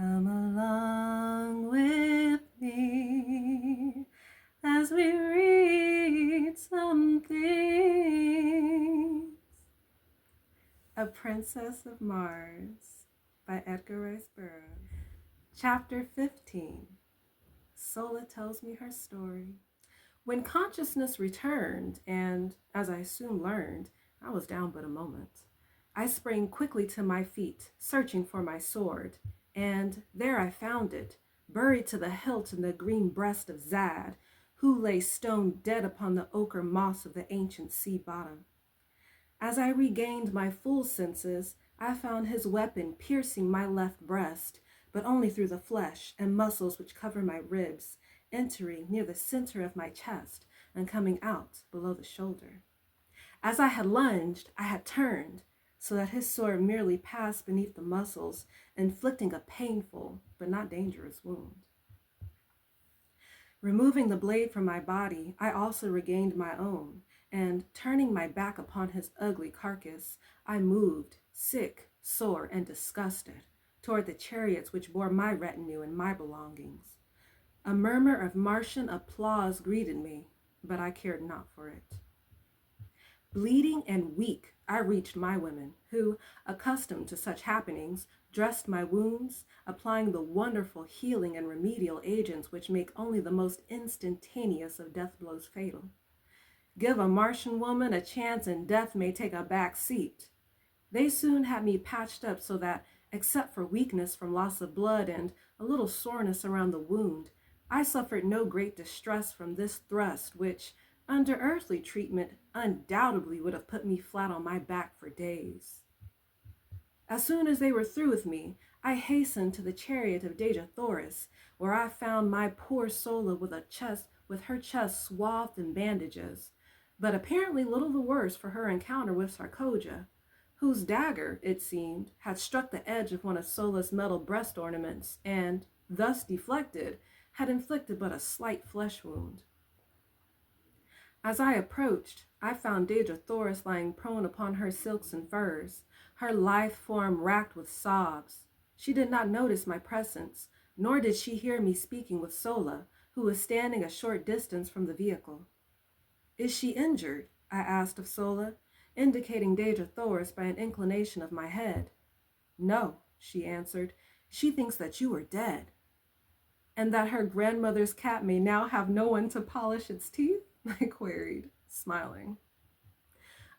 Come along with me as we read some things. A Princess of Mars by Edgar Rice Burroughs. Chapter 15. Sola tells me her story. When consciousness returned, and as I soon learned, I was down but a moment, I sprang quickly to my feet, searching for my sword, and there I found it, buried to the hilt in the green breast of Zad, who lay stone dead upon the ochre moss of the ancient sea bottom. As I regained my full senses, I found his weapon piercing my left breast, but only through the flesh and muscles which cover my ribs, entering near the center of my chest and coming out below the shoulder. As I had lunged, I had turned, so that his sword merely passed beneath the muscles, inflicting a painful but not dangerous wound. Removing the blade from my body, I also regained my own, and turning my back upon his ugly carcass, I moved, sick, sore, and disgusted, toward the chariots which bore my retinue and my belongings. A murmur of Martian applause greeted me, but I cared not for it. Bleeding and weak, I reached my women, who, accustomed to such happenings, dressed my wounds, applying the wonderful healing and remedial agents which make only the most instantaneous of death blows fatal. Give a Martian woman a chance and death may take a back seat. They soon had me patched up so that, except for weakness from loss of blood and a little soreness around the wound, I suffered no great distress from this thrust, which, under earthly treatment, undoubtedly would have put me flat on my back for days. As soon as they were through with me, I hastened to the chariot of Dejah Thoris, where I found my poor Sola with her chest swathed in bandages, but apparently little the worse for her encounter with Sarkoja, whose dagger, it seemed, had struck the edge of one of Sola's metal breast ornaments, and, thus deflected, had inflicted but a slight flesh wound. As I approached, I found Dejah Thoris lying prone upon her silks and furs, her lithe form racked with sobs. She did not notice my presence, nor did she hear me speaking with Sola, who was standing a short distance from the vehicle. "Is she injured?" I asked of Sola, indicating Dejah Thoris by an inclination of my head. "No," she answered. "She thinks that you are dead." "And that her grandmother's cat may now have no one to polish its teeth?" I queried, smiling.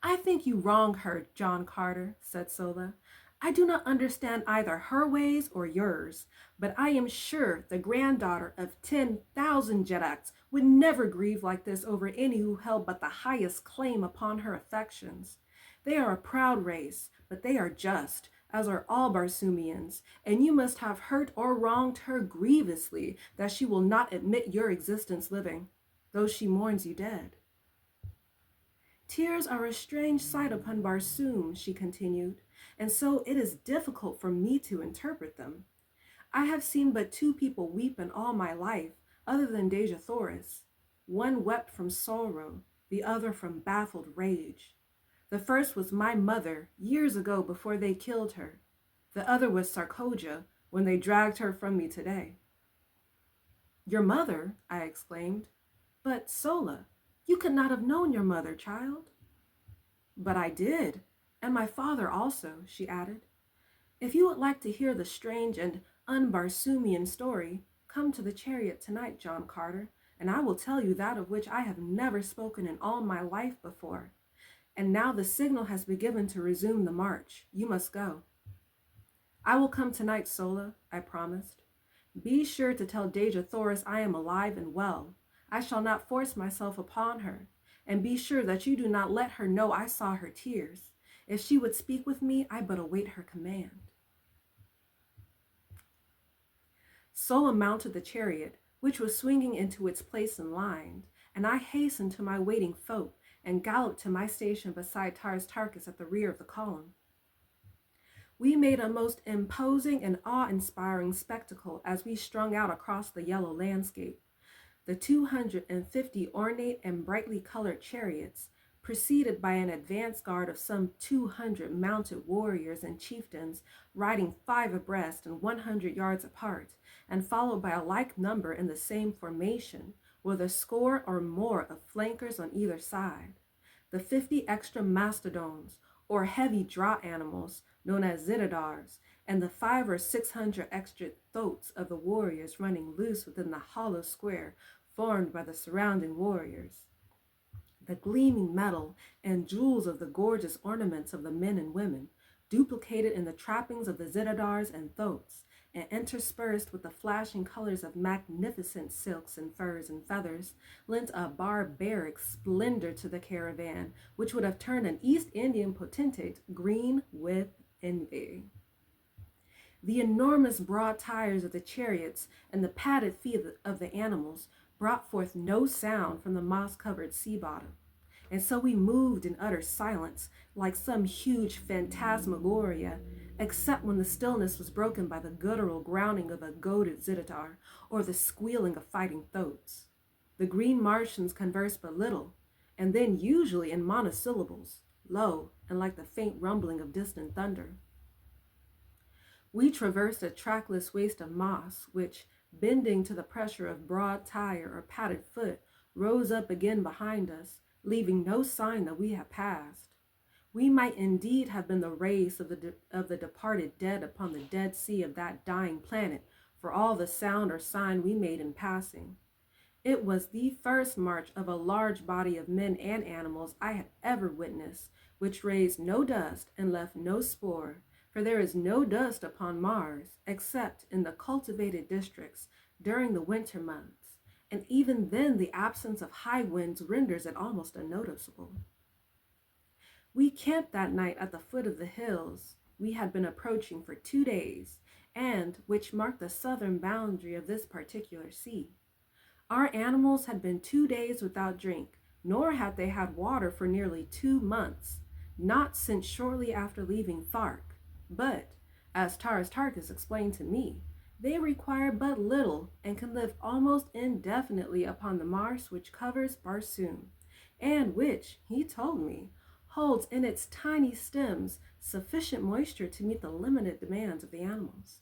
"I think you wrong her, John Carter," said Sola. "I do not understand either her ways or yours, but I am sure the granddaughter of 10,000 Jedaks would never grieve like this over any who held but the highest claim upon her affections. They are a proud race, but they are just, as are all Barsoomians, and you must have hurt or wronged her grievously that she will not admit your existence living, though she mourns you dead." "Tears are a strange sight upon Barsoom," she continued, "and so it is difficult for me to interpret them. I have seen but two people weep in all my life, other than Dejah Thoris. One wept from sorrow, the other from baffled rage. The first was my mother, years ago before they killed her. The other was Sarkoja, when they dragged her from me today." "Your mother?" I exclaimed. "But, Sola, you could not have known your mother, child." "But I did, and my father also," she added. "If you would like to hear the strange and un-Barsoomian story, come to the chariot tonight, John Carter, and I will tell you that of which I have never spoken in all my life before. And now the signal has been given to resume the march. You must go." "I will come tonight, Sola," I promised. "Be sure to tell Dejah Thoris I am alive and well. I shall not force myself upon her, and be sure that you do not let her know I saw her tears. If she would speak with me, I but await her command." Sola mounted the chariot, which was swinging into its place in line, and I hastened to my waiting folk and galloped to my station beside Tars Tarkas at the rear of the column. We made a most imposing and awe-inspiring spectacle as we strung out across the yellow landscape. The 250 ornate and brightly colored chariots, preceded by an advance guard of some 200 mounted warriors and chieftains riding 5 abreast and 100 yards apart, and followed by a like number in the same formation, with a score or more of flankers on either side. The 50 extra mastodons, or heavy draught animals, known as zitidars, and the 500 or 600 extra thoats of the warriors running loose within the hollow square formed by the surrounding warriors. The gleaming metal and jewels of the gorgeous ornaments of the men and women, duplicated in the trappings of the zitidars and thoats, and interspersed with the flashing colors of magnificent silks and furs and feathers, lent a barbaric splendor to the caravan, which would have turned an East Indian potentate green with envy. The enormous broad tires of the chariots and the padded feet of the animals brought forth no sound from the moss-covered sea bottom. And so we moved in utter silence, like some huge phantasmagoria, except when the stillness was broken by the guttural growling of a goaded zitidar or the squealing of fighting thoats. The green Martians conversed but little, and then usually in monosyllables, low and like the faint rumbling of distant thunder. We traversed a trackless waste of moss, which, bending to the pressure of broad tire or padded foot, rose up again behind us, leaving no sign that we had passed. We might indeed have been the race of the departed dead upon the dead sea of that dying planet, for all the sound or sign we made in passing. It was the first march of a large body of men and animals I had ever witnessed, which raised no dust and left no spore, for there is no dust upon Mars, except in the cultivated districts during the winter months, and even then the absence of high winds renders it almost unnoticeable. We camped that night at the foot of the hills we had been approaching for 2 days, and which marked the southern boundary of this particular sea. Our animals had been 2 days without drink, nor had they had water for nearly 2 months, not since shortly after leaving Thark. But, as Taras Tarkas explained to me, they require but little and can live almost indefinitely upon the marsh which covers Barsoom, and which, he told me, holds in its tiny stems sufficient moisture to meet the limited demands of the animals.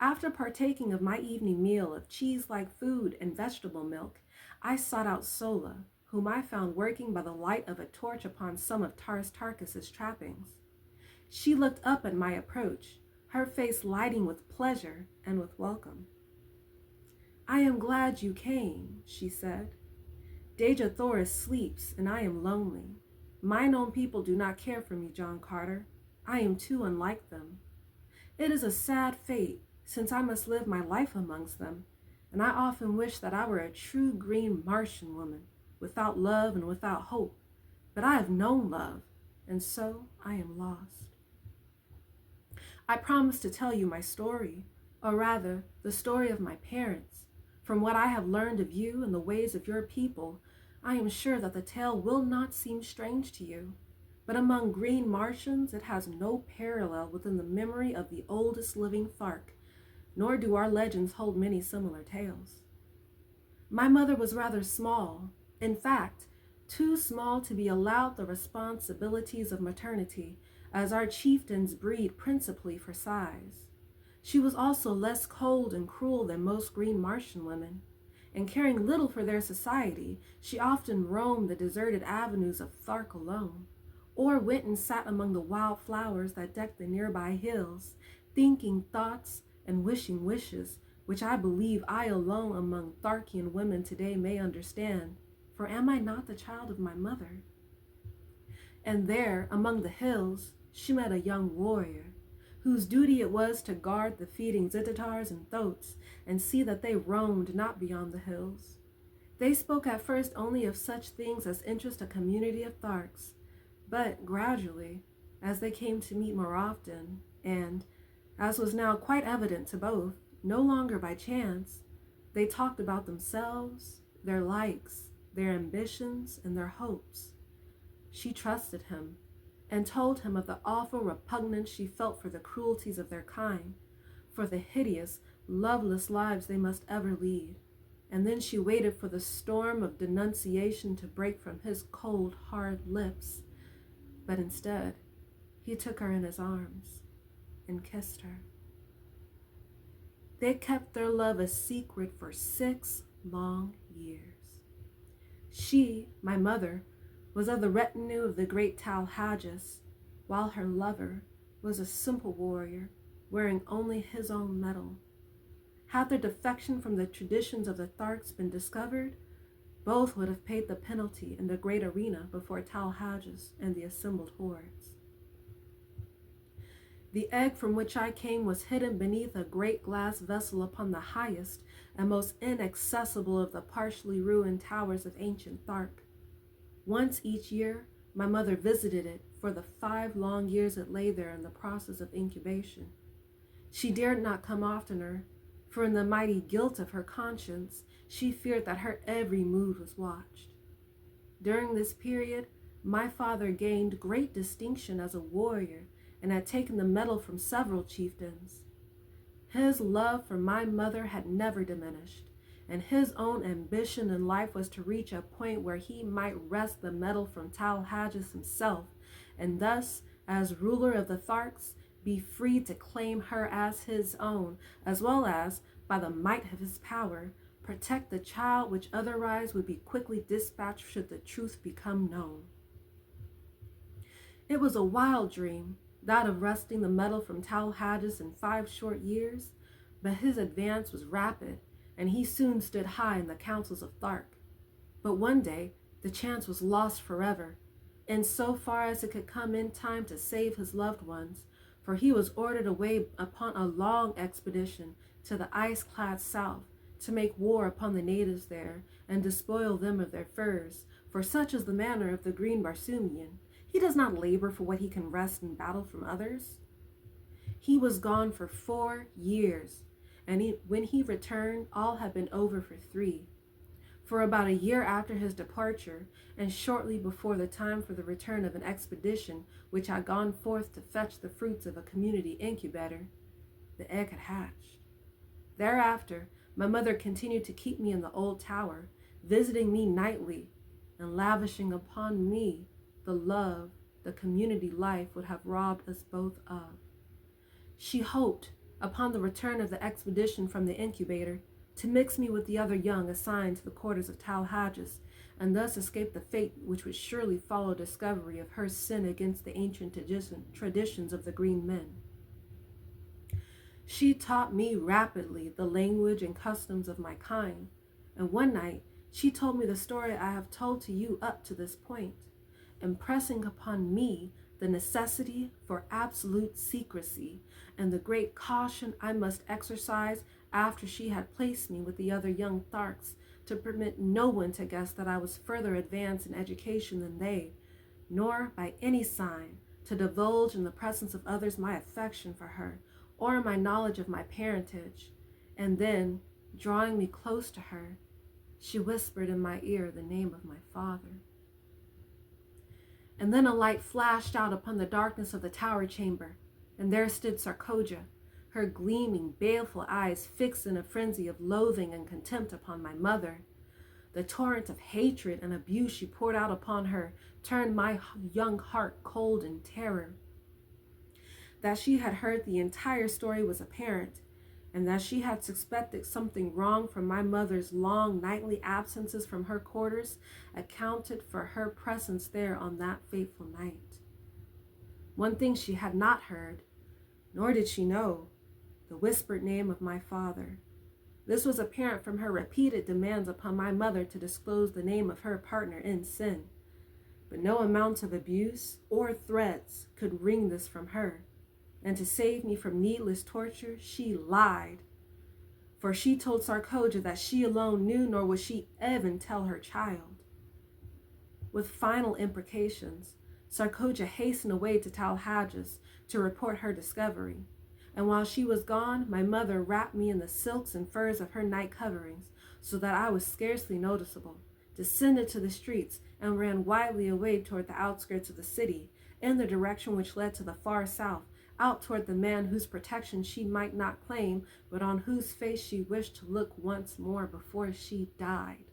After partaking of my evening meal of cheese-like food and vegetable milk, I sought out Sola, whom I found working by the light of a torch upon some of Taras Tarkas's trappings. She looked up at my approach, her face lighting with pleasure and with welcome. "I am glad you came," she said. "Dejah Thoris sleeps, and I am lonely. Mine own people do not care for me, John Carter. I am too unlike them. It is a sad fate, since I must live my life amongst them, and I often wish that I were a true green Martian woman, without love and without hope. But I have known love, and so I am lost. I promised to tell you my story, or rather, the story of my parents. From what I have learned of you and the ways of your people, I am sure that the tale will not seem strange to you. But among green Martians, it has no parallel within the memory of the oldest living Thark, nor do our legends hold many similar tales. My mother was rather small, in fact, too small to be allowed the responsibilities of maternity, as our chieftains breed principally for size. She was also less cold and cruel than most green Martian women, and caring little for their society, she often roamed the deserted avenues of Thark alone, or went and sat among the wild flowers that decked the nearby hills, thinking thoughts and wishing wishes, which I believe I alone among Tharkian women today may understand, for am I not the child of my mother? And there, among the hills, she met a young warrior, whose duty it was to guard the feeding zitidars and thoats, and see that they roamed not beyond the hills. They spoke at first only of such things as interest a community of Tharks, but gradually, as they came to meet more often, and, as was now quite evident to both, no longer by chance, they talked about themselves, their likes, their ambitions, and their hopes. She trusted him, and told him of the awful repugnance she felt for the cruelties of their kind, for the hideous, loveless lives they must ever lead. And then she waited for the storm of denunciation to break from his cold, hard lips. But instead, he took her in his arms and kissed her. They kept their love a secret for 6 long years. She, my mother, was of the retinue of the great Talhajas, while her lover was a simple warrior wearing only his own metal. Had their defection from the traditions of the Tharks been discovered, both would have paid the penalty in the great arena before Talhajas and the assembled hordes. The egg from which I came was hidden beneath a great glass vessel upon the highest and most inaccessible of the partially ruined towers of ancient Thark. Once each year, my mother visited it for the 5 long years it lay there in the process of incubation. She dared not come oftener, for in the mighty guilt of her conscience, she feared that her every mood was watched. During this period, my father gained great distinction as a warrior and had taken the medal from several chieftains. His love for my mother had never diminished, and his own ambition in life was to reach a point where he might wrest the medal from Talhajas himself, and thus, as ruler of the Tharks, be free to claim her as his own, as well as, by the might of his power, protect the child which otherwise would be quickly dispatched should the truth become known. It was a wild dream, that of wresting the medal from Talhajas in 5 short years, but his advance was rapid, and he soon stood high in the councils of Thark. But one day, the chance was lost forever, in so far as it could come in time to save his loved ones, for he was ordered away upon a long expedition to the ice-clad south to make war upon the natives there and despoil them of their furs, for such is the manner of the green Barsoomian. He does not labor for what he can wrest in battle from others. He was gone for 4 years, and when he returned, all had been over for 3. For about a year after his departure, and shortly before the time for the return of an expedition which had gone forth to fetch the fruits of a community incubator, the egg had hatched. Thereafter, my mother continued to keep me in the old tower, visiting me nightly and lavishing upon me the love the community life would have robbed us both of. She hoped, upon the return of the expedition from the incubator, to mix me with the other young assigned to the quarters of Talhajas, and thus escape the fate which would surely follow discovery of her sin against the ancient traditions of the green men. She taught me rapidly the language and customs of my kind, and one night she told me the story I have told to you up to this point, impressing upon me the necessity for absolute secrecy and the great caution I must exercise after she had placed me with the other young Tharks to permit no one to guess that I was further advanced in education than they, nor by any sign to divulge in the presence of others my affection for her or my knowledge of my parentage. And then, drawing me close to her, she whispered in my ear the name of my father. And then a light flashed out upon the darkness of the tower chamber, and there stood Sarkoja, her gleaming, baleful eyes fixed in a frenzy of loathing and contempt upon my mother. The torrent of hatred and abuse she poured out upon her turned my young heart cold in terror. That she had heard the entire story was apparent, and that she had suspected something wrong from my mother's long nightly absences from her quarters accounted for her presence there on that fateful night. One thing she had not heard, nor did she know, the whispered name of my father. This was apparent from her repeated demands upon my mother to disclose the name of her partner in sin, but no amount of abuse or threats could wring this from her. And to save me from needless torture, she lied. For she told Sarkoja that she alone knew, nor would she even tell her child. With final imprecations, Sarkoja hastened away to Talhajas to report her discovery. And while she was gone, my mother wrapped me in the silks and furs of her night coverings, so that I was scarcely noticeable, descended to the streets, and ran wildly away toward the outskirts of the city, in the direction which led to the far south, out toward the man whose protection she might not claim, but on whose face she wished to look once more before she died.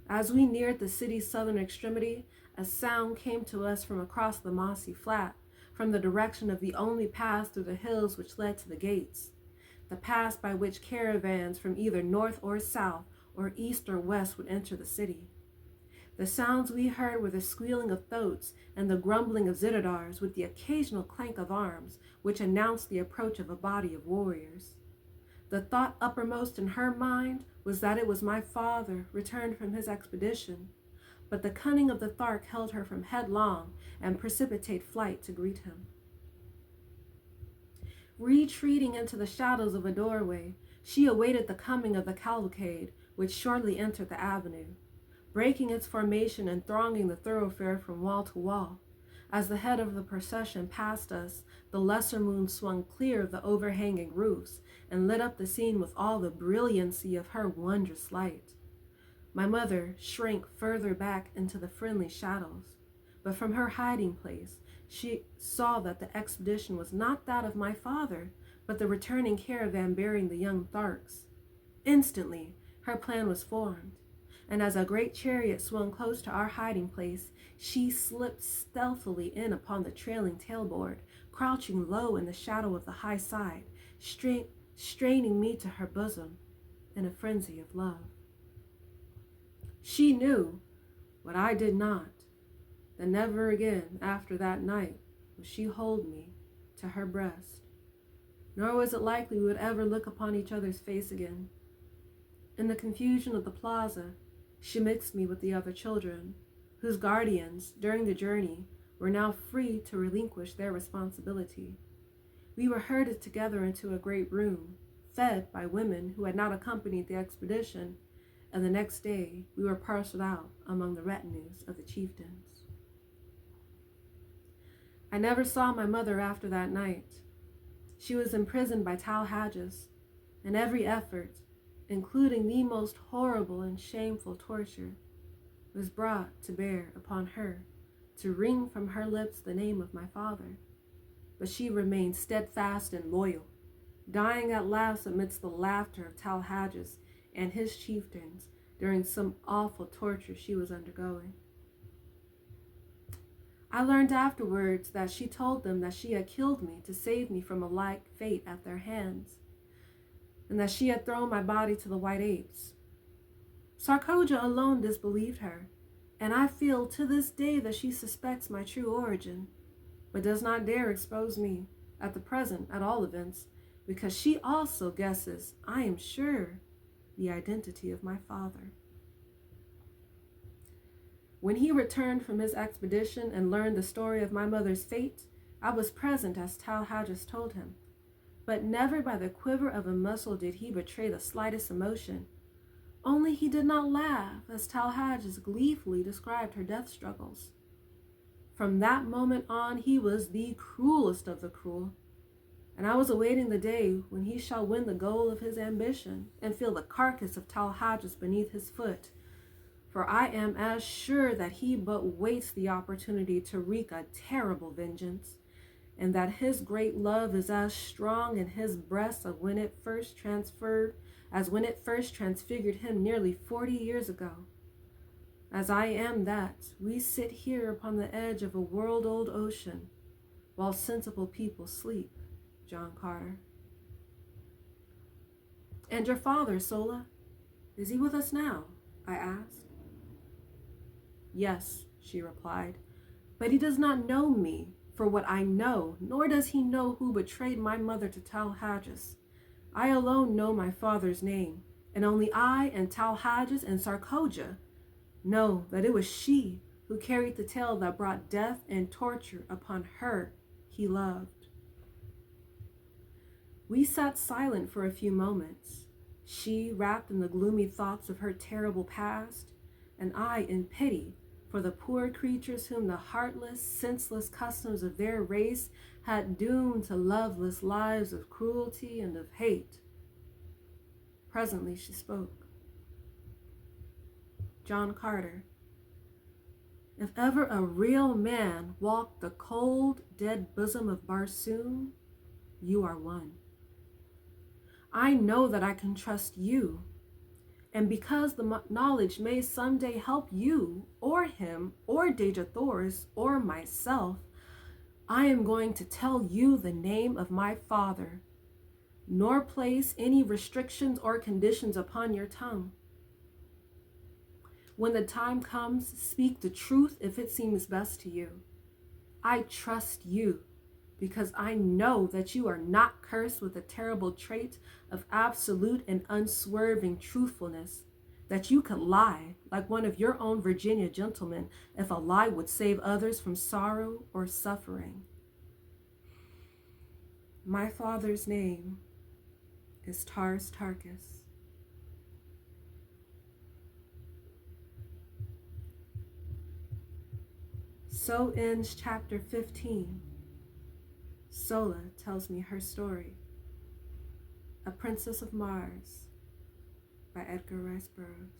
As we neared the city's southern extremity, a sound came to us from across the mossy flat, from the direction of the only path through the hills which led to the gates, the path by which caravans from either north or south, or east or west would enter the city. The sounds we heard were the squealing of thoats and the grumbling of zitadars, with the occasional clank of arms, which announced the approach of a body of warriors. The thought uppermost in her mind was that it was my father returned from his expedition, but the cunning of the Thark held her from headlong and precipitate flight to greet him. Retreating into the shadows of a doorway, she awaited the coming of the cavalcade, which shortly entered the avenue, breaking its formation and thronging the thoroughfare from wall to wall. As the head of the procession passed us, the lesser moon swung clear of the overhanging roofs and lit up the scene with all the brilliancy of her wondrous light. My mother shrank further back into the friendly shadows, but from her hiding place, she saw that the expedition was not that of my father, but the returning caravan bearing the young Tharks. Instantly, her plan was formed, and as a great chariot swung close to our hiding place, she slipped stealthily in upon the trailing tailboard, crouching low in the shadow of the high side, straining me to her bosom in a frenzy of love. She knew what I did not, that never again after that night would she hold me to her breast, nor was it likely we would ever look upon each other's face again. In the confusion of the plaza, she mixed me with the other children, whose guardians, during the journey, were now free to relinquish their responsibility. We were herded together into a great room, fed by women who had not accompanied the expedition, and the next day we were parceled out among the retinues of the chieftains. I never saw my mother after that night. She was imprisoned by Talhages, and every effort, including the most horrible and shameful torture, was brought to bear upon her to wring from her lips the name of my father. But she remained steadfast and loyal, dying at last amidst the laughter of Talhages and his chieftains during some awful torture she was undergoing. I learned afterwards that she told them that she had killed me to save me from a like fate at their hands, and that she had thrown my body to the white apes. Sarkoja alone disbelieved her, and I feel to this day that she suspects my true origin, but does not dare expose me, at the present, at all events, because she also guesses, I am sure, the identity of my father. When he returned from his expedition and learned the story of my mother's fate, I was present as Talhages told him, but never by the quiver of a muscle did he betray the slightest emotion. Only he did not laugh as Talhages gleefully described her death struggles. From that moment on, he was the cruelest of the cruel, and I was awaiting the day when he shall win the goal of his ambition and feel the carcass of Talhages beneath his foot. For I am as sure that he but waits the opportunity to wreak a terrible vengeance, and that his great love is as strong in his breast as when it first transfigured him nearly 40 years ago. As I am that, we sit here upon the edge of a world-old ocean, while sensible people sleep, John Carter. And your father, Sola, is he with us now? I asked. Yes, she replied, but he does not know me for what I know, nor does he know who betrayed my mother to Talhages. I alone know my father's name, and only I and Talhages and Sarkoja know that it was she who carried the tale that brought death and torture upon her he loved. We sat silent for a few moments, she wrapped in the gloomy thoughts of her terrible past, and I in pity for the poor creatures whom the heartless, senseless customs of their race had doomed to loveless lives of cruelty and of hate. Presently she spoke. John Carter, If ever a real man walked the cold, dead bosom of Barsoom, you are one. I know that I can trust you, and because the knowledge may someday help you, or him, or Deja Thors, or myself, I am going to tell you the name of my father, nor place any restrictions or conditions upon your tongue. When the time comes, speak the truth if it seems best to you. I trust you because I know that you are not cursed with the terrible trait of absolute and unswerving truthfulness, that you could lie like one of your own Virginia gentlemen if a lie would save others from sorrow or suffering. My father's name is Tars Tarkas. So ends chapter 15. Sola tells me her story. A Princess of Mars by Edgar Rice Burroughs.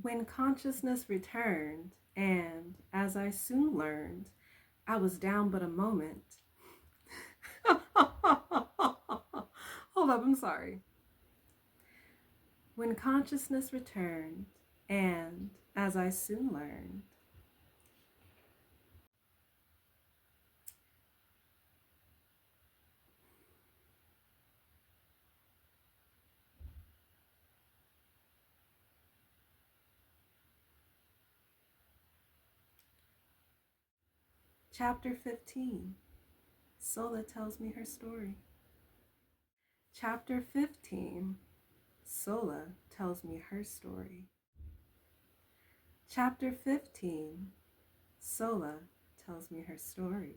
When consciousness returned, and as I soon learned, I was down but a moment. Hold up, I'm sorry. When consciousness returned, and as I soon learned, Chapter 15. Sola tells me her story. Chapter 15. Sola tells me her story. Chapter 15. Sola tells me her story.